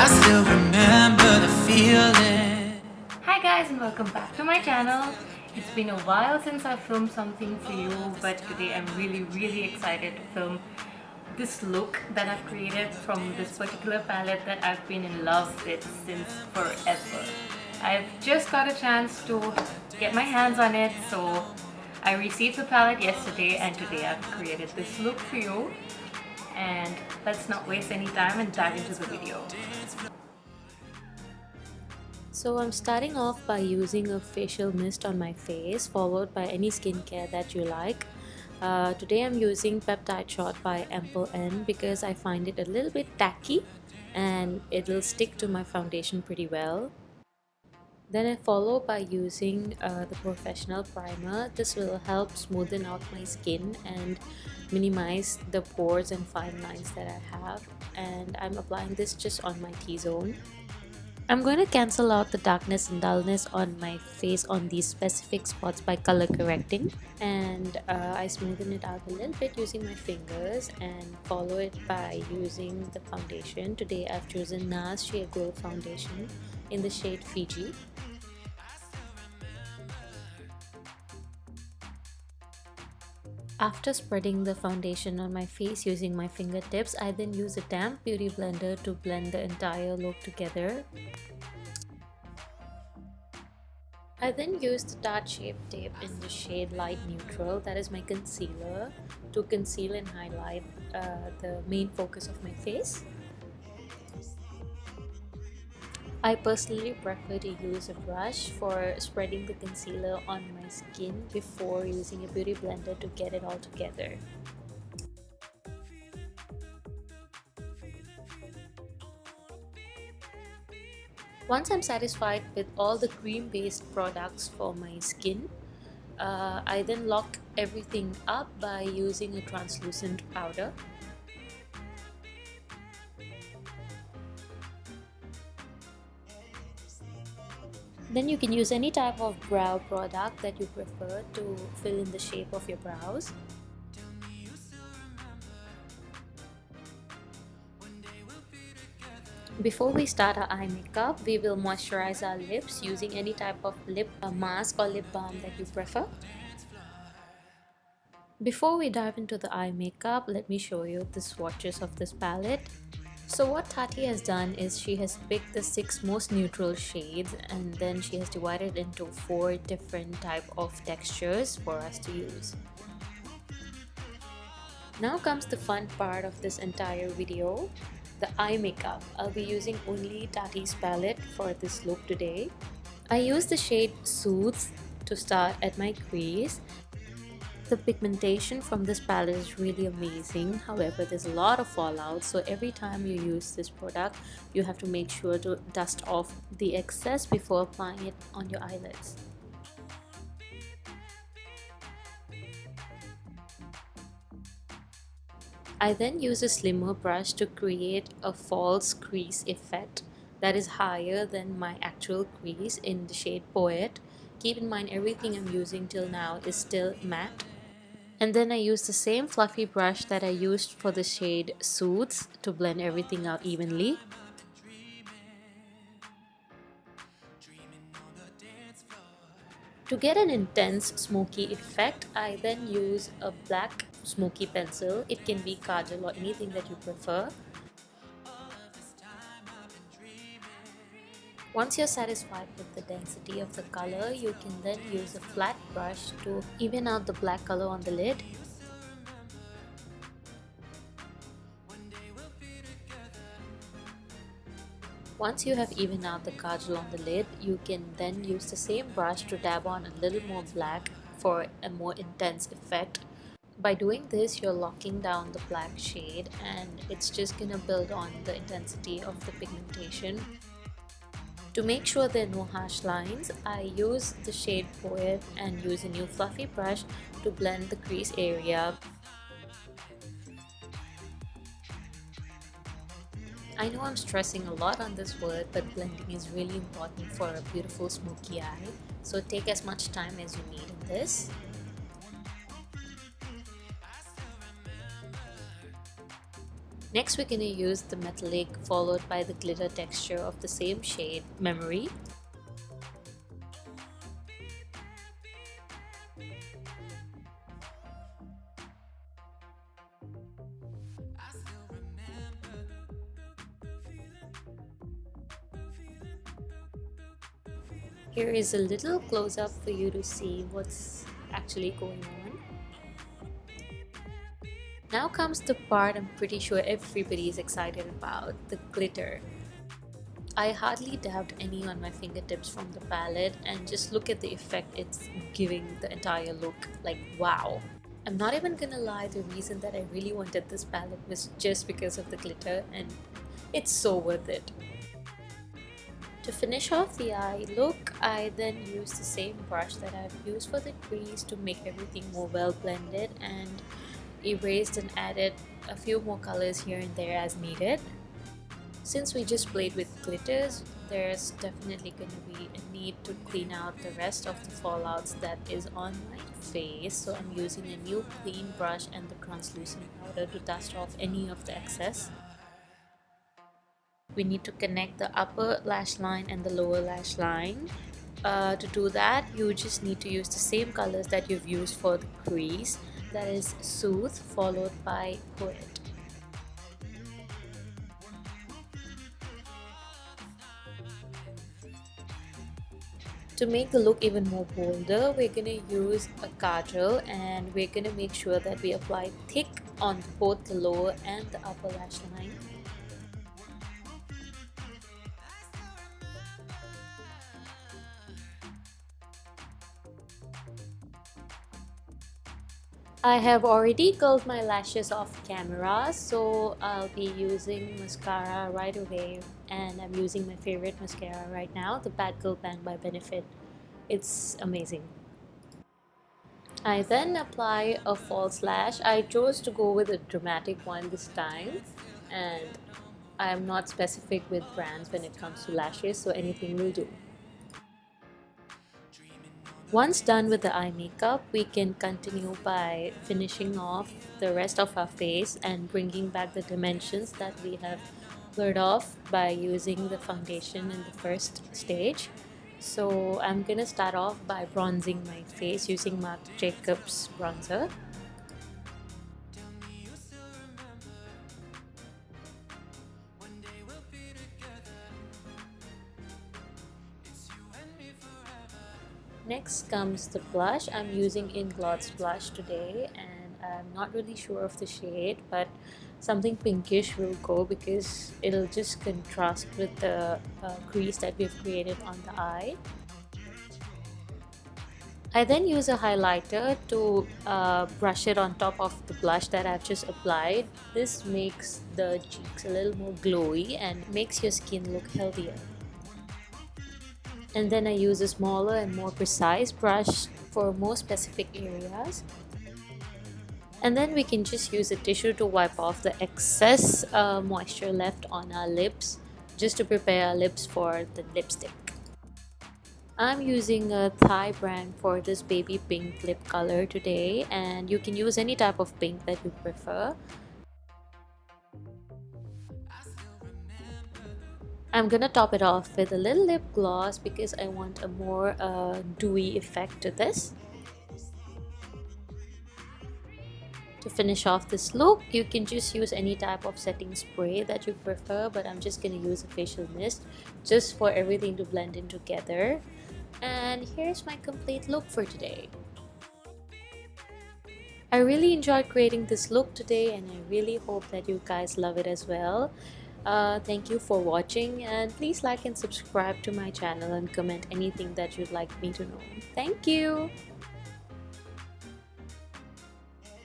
I still remember the feeling. Hi guys and welcome back to my channel. It's been a while since I filmed something for you, but today I'm really excited to film this look that I've created from this particular palette that I've been in love with since forever. I've just got a chance to get my hands on it, so I received the palette yesterday and today I've created this look for you. And let's not waste any time and dive into the video. So I'm starting off by using a facial mist on my face, followed by any skincare that you like. Today I'm using Peptide Shot by Ample N because I find it a little bit tacky and it'll stick to my foundation pretty well. Then I follow by using the Professional Primer. This will help smoothen out my skin and minimize the pores and fine lines that I have. And I'm applying this just on my T-zone. I'm going to cancel out the darkness and dullness on my face on these specific spots by color correcting, and I smoothen it out a little bit using my fingers and follow it by using the foundation. Today I've chosen NARS Sheer Glow Foundation in the shade Fiji. After spreading the foundation on my face using my fingertips, I then use a damp beauty blender to blend the entire look together. I then use the Tarte Shape Tape in the shade Light Neutral, that is my concealer, to conceal and highlight the main focus of my face. I personally prefer to use a brush for spreading the concealer on my skin before using a beauty blender to get it all together. Once I'm satisfied with all the cream-based products for my skin, I then lock everything up by using a translucent powder. Then you can use any type of brow product that you prefer to fill in the shape of your brows. Before we start our eye makeup, we will moisturize our lips using any type of lip mask or lip balm that you prefer. Before we dive into the eye makeup, let me show you the swatches of this palette. So what Tati has done is she has picked the 6 most neutral shades and then she has divided into 4 different type of textures for us to use. Now comes the fun part of this entire video, the eye makeup. I'll be using only Tati's palette for this look today. I use the shade Soothes to start at my crease. The pigmentation from this palette is really amazing. However, there's a lot of fallout, so every time you use this product, you have to make sure to dust off the excess before applying it on your eyelids. I then use a slimmer brush to create a false crease effect that is higher than my actual crease in the shade Poet. Keep in mind everything I'm using till now is still matte. And then I use the same fluffy brush that I used for the shade Soothes to blend everything out evenly. To get an intense smoky effect, I then use a black smoky pencil. It can be kajal or anything that you prefer. Once you're satisfied with the density of the color, you can then use a flat brush to even out the black color on the lid. Once you have evened out the kajal on the lid, you can then use the same brush to dab on a little more black for a more intense effect. By doing this, you're locking down the black shade and it's just gonna build on the intensity of the pigmentation. To make sure there are no harsh lines, I use the shade Poet and use a new fluffy brush to blend the crease area. I know I'm stressing a lot on this word, but blending is really important for a beautiful smoky eye, so take as much time as you need in this. Next, we're going to use the metallic followed by the glitter texture of the same shade, Memory. Here is a little close-up for you to see what's actually going on. Now comes the part I'm pretty sure everybody is excited about, the glitter. I hardly dabbed any on my fingertips from the palette, and just look at the effect it's giving the entire look. Like, wow. I'm not even gonna lie, the reason that I really wanted this palette was just because of the glitter, and it's so worth it. To finish off the eye look, I then used the same brush that I've used for the crease to make everything more well blended, and erased and added a few more colors here and there as needed. Since we just played with glitters, there's definitely going to be a need to clean out the rest of the fallouts that is on my face, so I'm using a new clean brush and the translucent powder to dust off any of the excess. We need to connect the upper lash line and the lower lash line. To do that, you just need to use the same colors that you've used for the crease, that is Soothe followed by Poet. To make the look even more bolder, we're going to use a kajal, and we're going to make sure that we apply thick on both the lower and the upper lash line. I have already curled my lashes off camera, so I'll be using mascara right away, and I'm using my favorite mascara right now, the Bad Girl Bang by Benefit. It's amazing. I then apply a false lash. I chose to go with a dramatic one this time, and I'm not specific with brands when it comes to lashes, so anything will do. Once done with the eye makeup, we can continue by finishing off the rest of our face and bringing back the dimensions that we have blurred off by using the foundation in the first stage. So I'm gonna start off by bronzing my face using Marc Jacobs bronzer. Next comes the blush. I'm using Inglots blush today, and I'm not really sure of the shade, but something pinkish will go because it'll just contrast with the crease that we've created on the eye. I then use a highlighter to brush it on top of the blush that I've just applied. This makes the cheeks a little more glowy and makes your skin look healthier. And then I use a smaller and more precise brush for more specific areas. And then we can just use a tissue to wipe off the excess moisture left on our lips, just to prepare our lips for the lipstick. I'm using a Thai brand for this baby pink lip color today, and you can use any type of pink that you prefer. I'm gonna top it off with a little lip gloss because I want a more dewy effect to this. To finish off this look, you can just use any type of setting spray that you prefer, but I'm just gonna use a facial mist just for everything to blend in together. And here's my complete look for today. I really enjoyed creating this look today, and I really hope that you guys love it as well. Thank you for watching, and please like and subscribe to my channel and comment anything that you'd like me to know. Thank you!